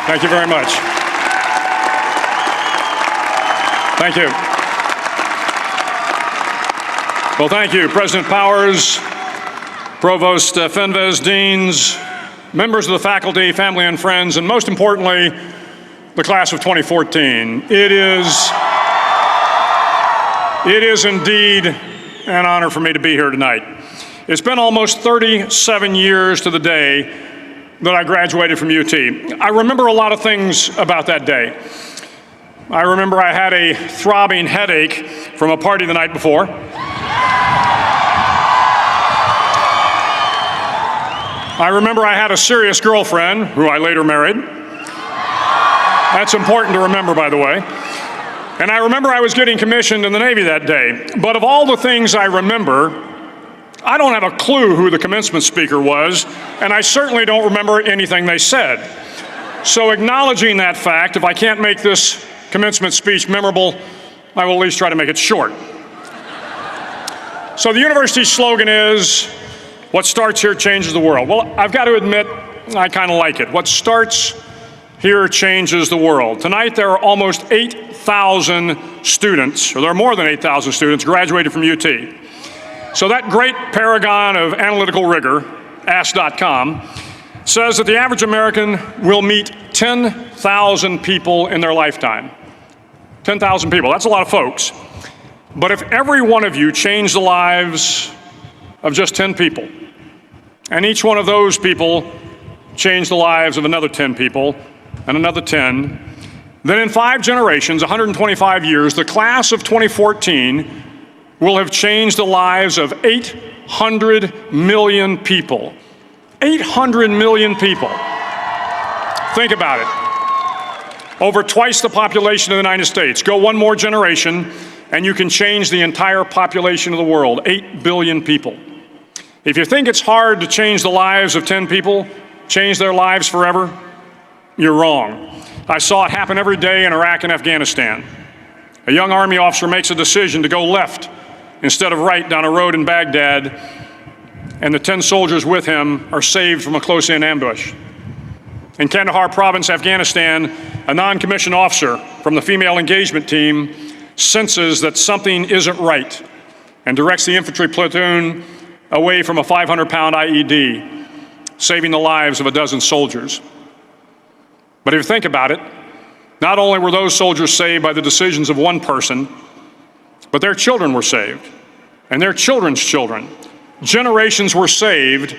Thank you very much. Thank you. Well, thank you, President Powers, Provost Fenves, deans, members of the faculty, family and friends, and most importantly, the class of 2014. It is indeed an honor for me to be here tonight. It's been almost 37 years to the day that I graduated from UT. I remember a lot of things about that day. I remember I had a throbbing headache from a party the night before. I remember I had a serious girlfriend who I later married. That's important to remember, by the way. And I remember I was getting commissioned in the Navy that day. But of all the things I remember, I don't have a clue who the commencement speaker was, and I certainly don't remember anything they said. So acknowledging that fact, if I can't make this commencement speech memorable, I will at least try to make it short. So the university's slogan is, what starts here changes the world. Well, I've got to admit, I kind of like it. What starts here changes the world. Tonight there are almost 8,000 students, or there are more than 8,000 students graduated from UT. So that great paragon of analytical rigor, Ask.com, says that the average American will meet 10,000 people in their lifetime. 10,000 people, that's a lot of folks. But if every one of you changed the lives of just 10 people, and each one of those people changed the lives of another 10 people, and another 10, then in 5 generations, 125 years, the class of 2014 will have changed the lives of 800 million people. 800 million people. Think about it. Over twice the population of the United States. Go one more generation, and you can change the entire population of the world, 8 billion people. If you think it's hard to change the lives of 10 people, change their lives forever, you're wrong. I saw it happen every day in Iraq and Afghanistan. A young Army officer makes a decision to go left instead of right down a road in Baghdad, and the 10 soldiers with him are saved from a close-in ambush. In Kandahar province, Afghanistan, a non-commissioned officer from the female engagement team senses that something isn't right and directs the infantry platoon away from a 500-pound IED, saving the lives of a dozen soldiers. But if you think about it, not only were those soldiers saved by the decisions of one person, but their children were saved, and their children's children. Generations were saved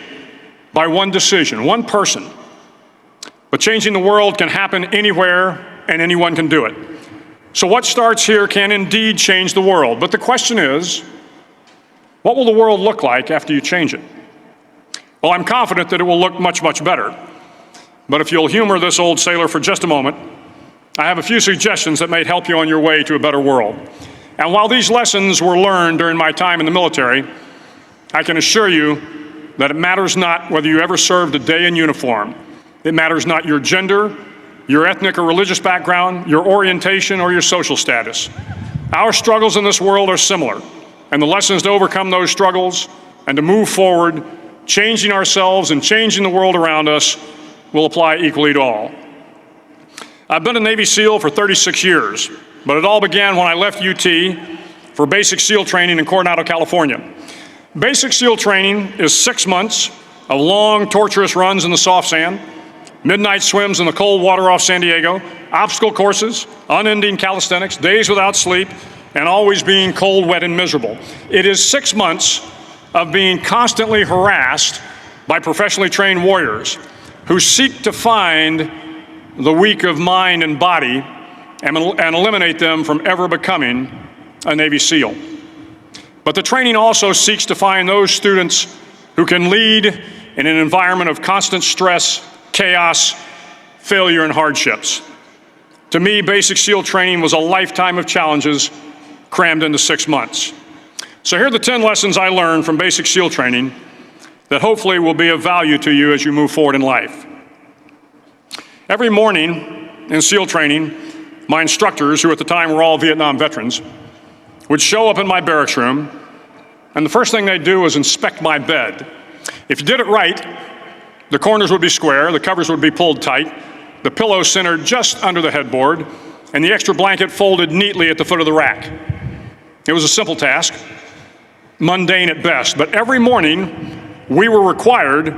by one decision, one person. But changing the world can happen anywhere, and anyone can do it. So what starts here can indeed change the world. But the question is, what will the world look like after you change it? Well, I'm confident that it will look much, much better. But if you'll humor this old sailor for just a moment, I have a few suggestions that may help you on your way to a better world. And while these lessons were learned during my time in the military, I can assure you that it matters not whether you ever served a day in uniform. It matters not your gender, your ethnic or religious background, your orientation, or your social status. Our struggles in this world are similar, and the lessons to overcome those struggles and to move forward, changing ourselves and changing the world around us, will apply equally to all. I've been a Navy SEAL for 36 years, but it all began when I left UT for basic SEAL training in Coronado, California. Basic SEAL training is 6 months of long, torturous runs in the soft sand, midnight swims in the cold water off San Diego, obstacle courses, unending calisthenics, days without sleep, and always being cold, wet, and miserable. It is 6 months of being constantly harassed by professionally trained warriors who seek to find the weak of mind and body and eliminate them from ever becoming a Navy SEAL. But the training also seeks to find those students who can lead in an environment of constant stress, chaos, failure, and hardships. To me, basic SEAL training was a lifetime of challenges crammed into 6 months. So here are the 10 lessons I learned from basic SEAL training that hopefully will be of value to you as you move forward in life. Every morning in SEAL training, my instructors, who at the time were all Vietnam veterans, would show up in my barracks room, and the first thing they'd do was inspect my bed. If you did it right, the corners would be square, the covers would be pulled tight, the pillow centered just under the headboard, and the extra blanket folded neatly at the foot of the rack. It was a simple task, mundane at best, but every morning we were required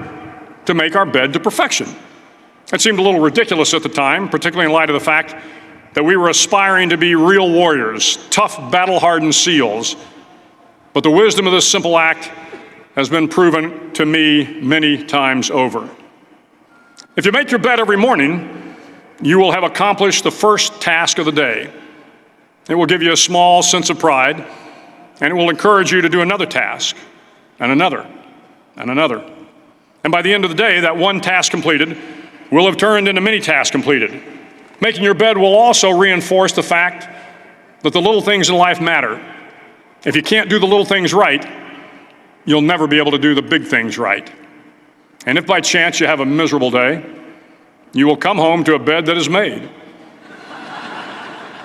to make our bed to perfection. It seemed a little ridiculous at the time, particularly in light of the fact that we were aspiring to be real warriors, tough, battle-hardened SEALs. But the wisdom of this simple act has been proven to me many times over. If you make your bed every morning, you will have accomplished the first task of the day. It will give you a small sense of pride, and it will encourage you to do another task, and another, and another. And by the end of the day, that one task completed will have turned into many tasks completed. Making your bed will also reinforce the fact that the little things in life matter. If you can't do the little things right, you'll never be able to do the big things right. And if by chance you have a miserable day, you will come home to a bed that is made,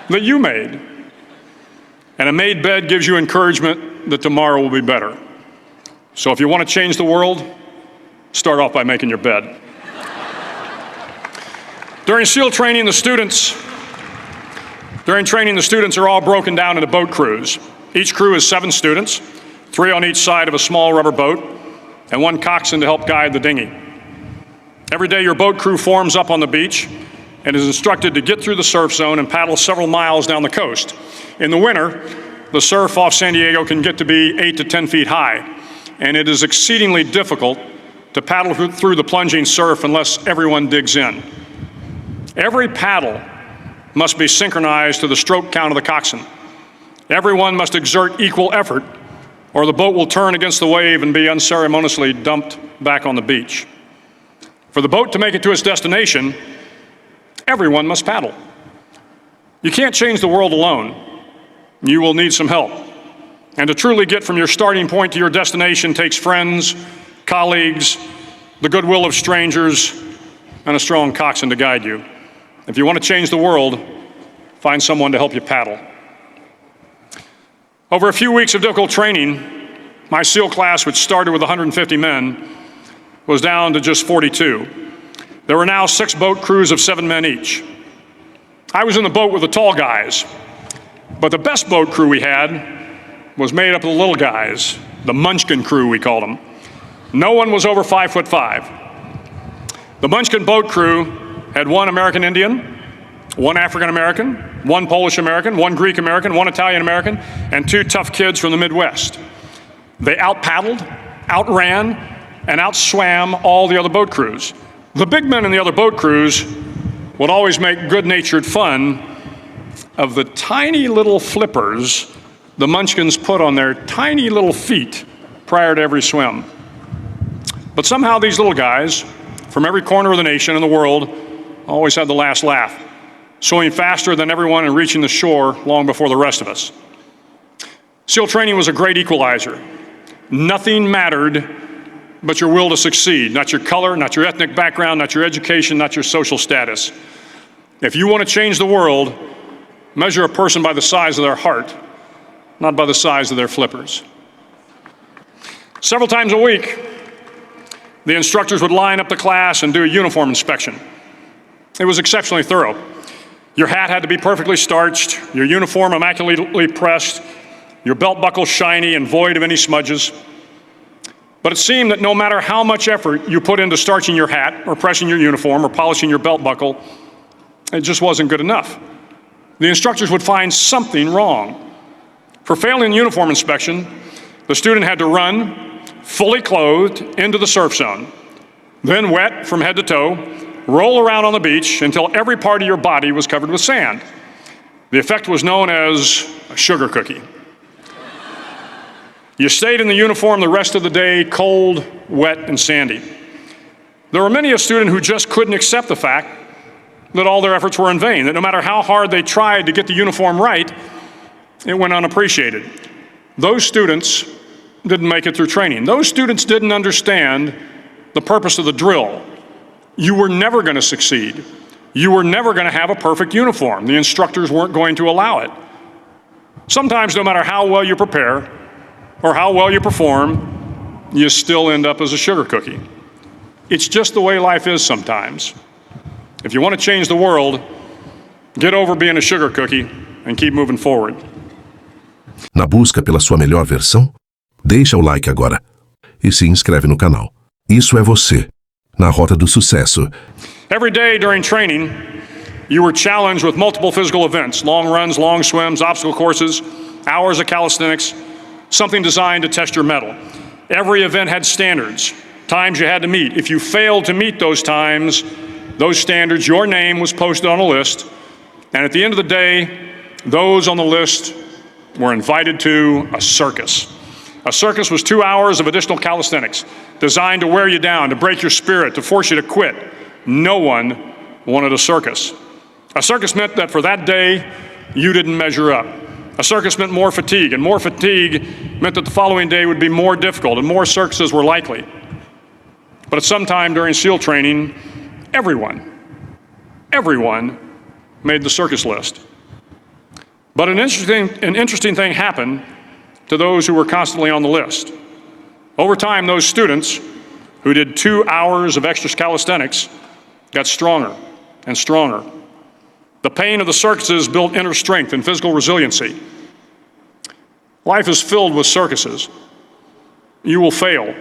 that you made. And a made bed gives you encouragement that tomorrow will be better. So if you want to change the world, start off by making your bed. During SEAL training, the students are all broken down into boat crews. Each crew is 7 students, 3 on each side of a small rubber boat, and 1 coxswain to help guide the dinghy. Every day your boat crew forms up on the beach and is instructed to get through the surf zone and paddle several miles down the coast. In the winter, the surf off San Diego can get to be 8 to 10 feet high, and it is exceedingly difficult to paddle through the plunging surf unless everyone digs in. Every paddle must be synchronized to the stroke count of the coxswain. Everyone must exert equal effort, or the boat will turn against the wave and be unceremoniously dumped back on the beach. For the boat to make it to its destination, everyone must paddle. You can't change the world alone. You will need some help. And to truly get from your starting point to your destination takes friends, colleagues, the goodwill of strangers, and a strong coxswain to guide you. If you want to change the world, find someone to help you paddle. Over a few weeks of difficult training, my SEAL class, which started with 150 men, was down to just 42. There were now 6 boat crews of 7 men each. I was in the boat with the tall guys, but the best boat crew we had was made up of the little guys, the Munchkin crew, we called them. No one was over 5'5". The Munchkin boat crew had 1 American Indian, 1 African American, 1 Polish American, 1 Greek American, 1 Italian American, and 2 tough kids from the Midwest. They out-paddled, outran, and outswam all the other boat crews. The big men in the other boat crews would always make good-natured fun of the tiny little flippers the Munchkins put on their tiny little feet prior to every swim. But somehow these little guys from every corner of the nation and the world always had the last laugh, swimming faster than everyone and reaching the shore long before the rest of us. SEAL training was a great equalizer. Nothing mattered but your will to succeed, not your color, not your ethnic background, not your education, not your social status. If you want to change the world, measure a person by the size of their heart, not by the size of their flippers. Several times a week, the instructors would line up the class and do a uniform inspection. It was exceptionally thorough. Your hat had to be perfectly starched, your uniform immaculately pressed, your belt buckle shiny and void of any smudges. But it seemed that no matter how much effort you put into starching your hat or pressing your uniform or polishing your belt buckle, it just wasn't good enough. The instructors would find something wrong. For failing the uniform inspection, the student had to run, fully clothed, into the surf zone, then wet from head to toe, roll around on the beach until every part of your body was covered with sand. The effect was known as a sugar cookie. You stayed in the uniform the rest of the day, cold, wet, and sandy. There were many a student who just couldn't accept the fact that all their efforts were in vain, that no matter how hard they tried to get the uniform right, it went unappreciated. Those students didn't make it through training. Those students didn't understand the purpose of the drill. You were never going to succeed. You were never going to have a perfect uniform. The instructors weren't going to allow it. Sometimes, no matter how well you prepare or how well you perform, you still end up as a sugar cookie. It's just the way life is sometimes. If you want to change the world, get over being a sugar cookie and keep moving forward. Na busca pela sua melhor versão, deixa o like agora e se inscreve no canal. Isso é você, na Rota do Sucesso. Every day during training, you were challenged with multiple physical events, long runs, long swims, obstacle courses, hours of calisthenics, something designed to test your mettle. Every event had standards, times you had to meet. If you failed to meet those times, those standards, your name was posted on a list, and at the end of the day, those on the list were invited to a circus. A circus was 2 hours of additional calisthenics, designed to wear you down, to break your spirit, to force you to quit. No one wanted a circus. A circus meant that for that day, you didn't measure up. A circus meant more fatigue, and more fatigue meant that the following day would be more difficult, and more circuses were likely. But at some time during SEAL training, everyone made the circus list. But an interesting thing happened to those who were constantly on the list. Over time, those students who did 2 hours of extra calisthenics got stronger and stronger. The pain of the circuses built inner strength and physical resiliency. Life is filled with circuses. You will fail.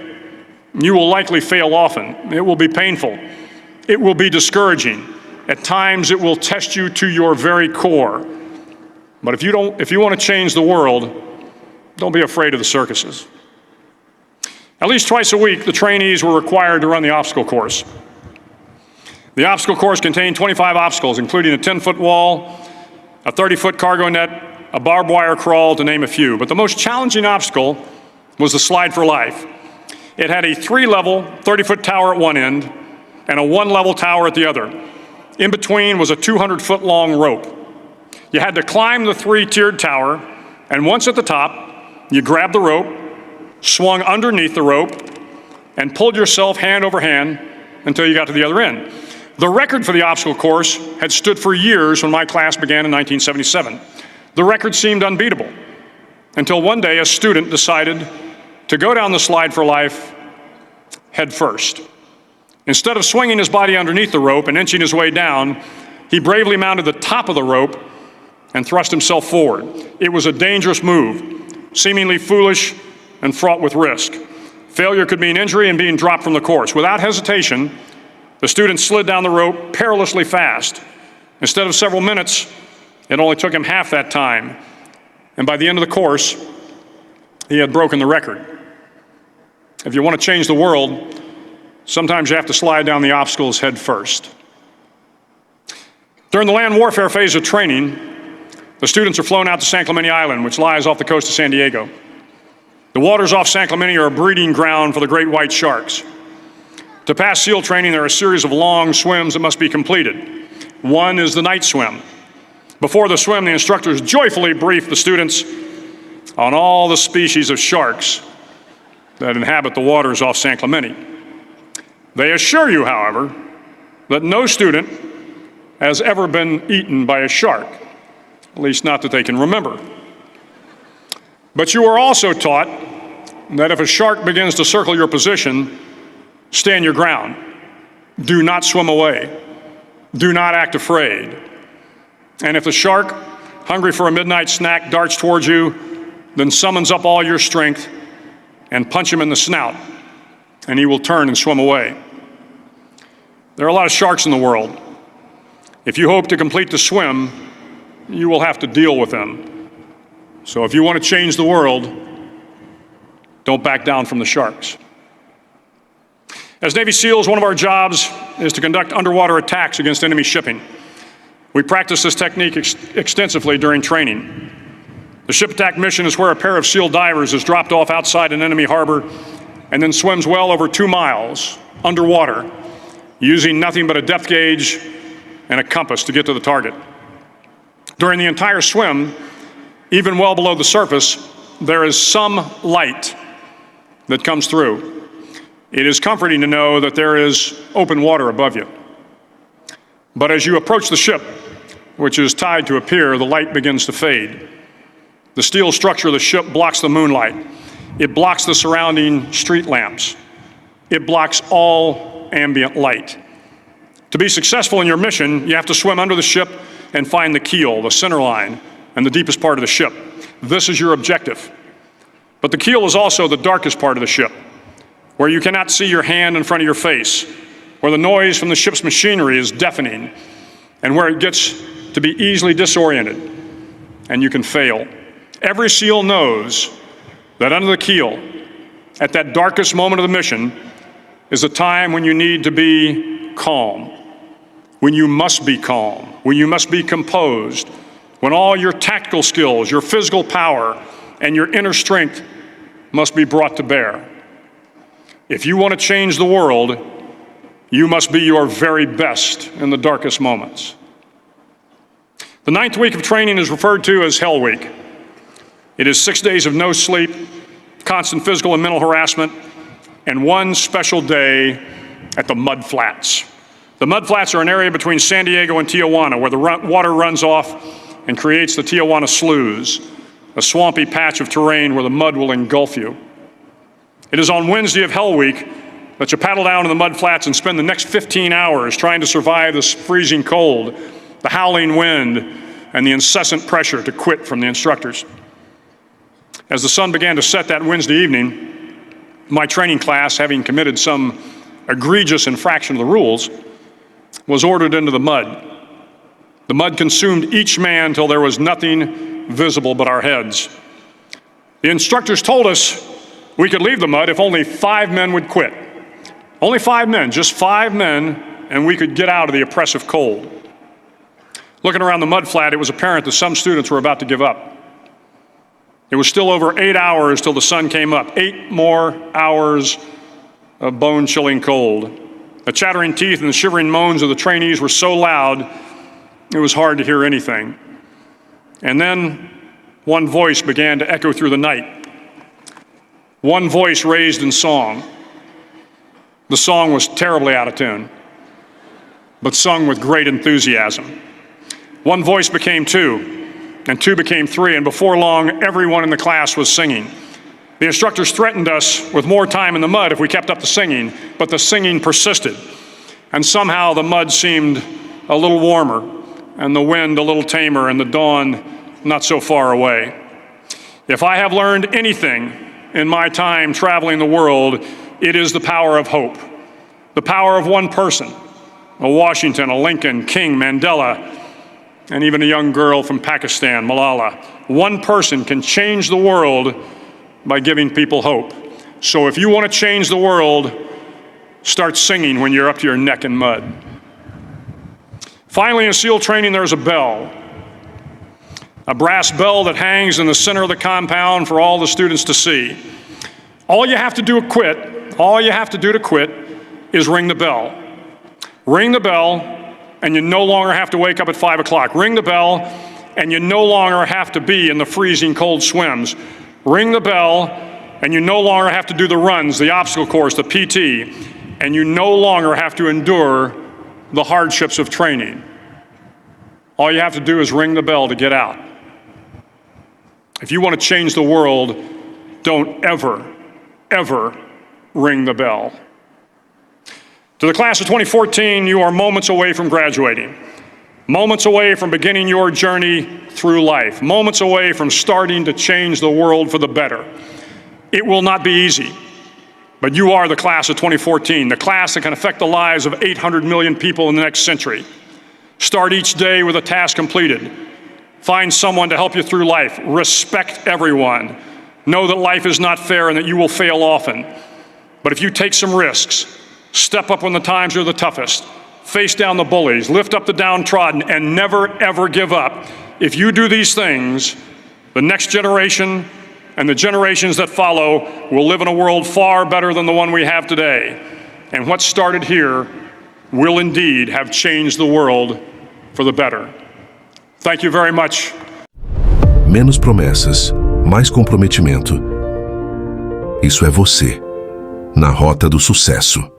You will likely fail often. It will be painful. It will be discouraging. At times, it will test you to your very core. But if you want to change the world, don't be afraid of the circuses. At least twice a week, the trainees were required to run the obstacle course. The obstacle course contained 25 obstacles, including a 10-foot wall, a 30-foot cargo net, a barbed wire crawl, to name a few. But the most challenging obstacle was the slide for life. It had a 3-level, 30-foot tower at one end and a 1-level tower at the other. In between was a 200-foot-long rope. You had to climb the 3-tiered tower, and once at the top, you grabbed the rope, swung underneath the rope, and pulled yourself hand over hand until you got to the other end. The record for the obstacle course had stood for years when my class began in 1977. The record seemed unbeatable until one day a student decided to go down the slide for life head first. Instead of swinging his body underneath the rope and inching his way down, he bravely mounted the top of the rope and thrust himself forward. It was a dangerous move, seemingly foolish and fraught with risk. Failure could mean injury and being dropped from the course. Without hesitation, the student slid down the rope perilously fast. Instead of several minutes, it only took him half that time. And by the end of the course, he had broken the record. If you want to change the world, sometimes you have to slide down the obstacles head first. During the land warfare phase of training, the students are flown out to San Clemente Island, which lies off the coast of San Diego. The waters off San Clemente are a breeding ground for the great white sharks. To pass SEAL training, there are a series of long swims that must be completed. One is the night swim. Before the swim, the instructors joyfully brief the students on all the species of sharks that inhabit the waters off San Clemente. They assure you, however, that no student has ever been eaten by a shark, at least not that they can remember. But you are also taught that if a shark begins to circle your position, stand your ground. Do not swim away. Do not act afraid. And if the shark, hungry for a midnight snack, darts towards you, then summons up all your strength and punch him in the snout, and he will turn and swim away. There are a lot of sharks in the world. If you hope to complete the swim, you will have to deal with them. So if you want to change the world, don't back down from the sharks. As Navy SEALs, one of our jobs is to conduct underwater attacks against enemy shipping. We practice this technique extensively during training. The ship attack mission is where a pair of SEAL divers is dropped off outside an enemy harbor and then swims well over 2 miles underwater, using nothing but a depth gauge and a compass to get to the target. During the entire swim, even well below the surface, there is some light that comes through. It is comforting to know that there is open water above you. But as you approach the ship, which is tied to a pier, the light begins to fade. The steel structure of the ship blocks the moonlight. It blocks the surrounding street lamps. It blocks all ambient light. To be successful in your mission, you have to swim under the ship and find the keel, the center line, and the deepest part of the ship. This is your objective. But the keel is also the darkest part of the ship, where you cannot see your hand in front of your face, where the noise from the ship's machinery is deafening, and where it gets to be easily disoriented, and you can fail. Every SEAL knows that under the keel, at that darkest moment of the mission, is a time when you need to be calm, when you must be calm, when you must be composed, when all your tactical skills, your physical power, and your inner strength must be brought to bear. If you want to change the world, you must be your very best in the darkest moments. The 9th week of training is referred to as Hell Week. It is 6 days of no sleep, constant physical and mental harassment, and one special day at the Mud Flats. The Mud Flats are an area between San Diego and Tijuana where the water runs off and creates the Tijuana Sloughs, a swampy patch of terrain where the mud will engulf you. It is on Wednesday of Hell Week that you paddle down to the Mud Flats and spend the next 15 hours trying to survive this freezing cold, the howling wind, and the incessant pressure to quit from the instructors. As the sun began to set that Wednesday evening, my training class, having committed some egregious infraction of the rules, was ordered into the mud. The mud consumed each man till there was nothing visible but our heads. The instructors told us we could leave the mud if only 5 men would quit. Only 5 men, just 5 men, and we could get out of the oppressive cold. Looking around the mud flat, it was apparent that some students were about to give up. It was still over 8 hours till the sun came up. 8 more hours of bone-chilling cold. The chattering teeth and the shivering moans of the trainees were so loud, it was hard to hear anything. And then one voice began to echo through the night. One voice raised in song. The song was terribly out of tune, but sung with great enthusiasm. One voice became 2, and 2 became 3, and before long, everyone in the class was singing. The instructors threatened us with more time in the mud if we kept up the singing, but the singing persisted. And somehow the mud seemed a little warmer, and the wind a little tamer, and the dawn not so far away. If I have learned anything in my time traveling the world, it is the power of hope. The power of one person, a Washington, a Lincoln, King, Mandela, and even a young girl from Pakistan, Malala. One person can change the world by giving people hope. So if you want to change the world, start singing when you're up to your neck in mud. Finally, in SEAL training, there's a bell. A brass bell that hangs in the center of the compound for all the students to see. All you have to do to quit is ring the bell. Ring the bell, and you no longer have to wake up at 5 o'clock. Ring the bell, and you no longer have to be in the freezing cold swims. Ring the bell, and you no longer have to do the runs, the obstacle course, the PT, and you no longer have to endure the hardships of training. All you have to do is ring the bell to get out. If you want to change the world, don't ever, ever ring the bell. To the class of 2014, you are moments away from graduating, moments away from beginning your journey through life, moments away from starting to change the world for the better. It will not be easy, but you are the class of 2014, the class that can affect the lives of 800 million people in the next century. Start each day with a task completed. Find someone to help you through life. Respect everyone. Know that life is not fair and that you will fail often. But if you take some risks, step up when the times are the toughest, face down the bullies, lift up the downtrodden, and never, ever give up. If you do these things, the next generation and the generations that follow will live in a world far better than the one we have today. And what started here will indeed have changed the world for the better. Thank you very much. Menos promessas, mais comprometimento. Isso é você, na rota do sucesso.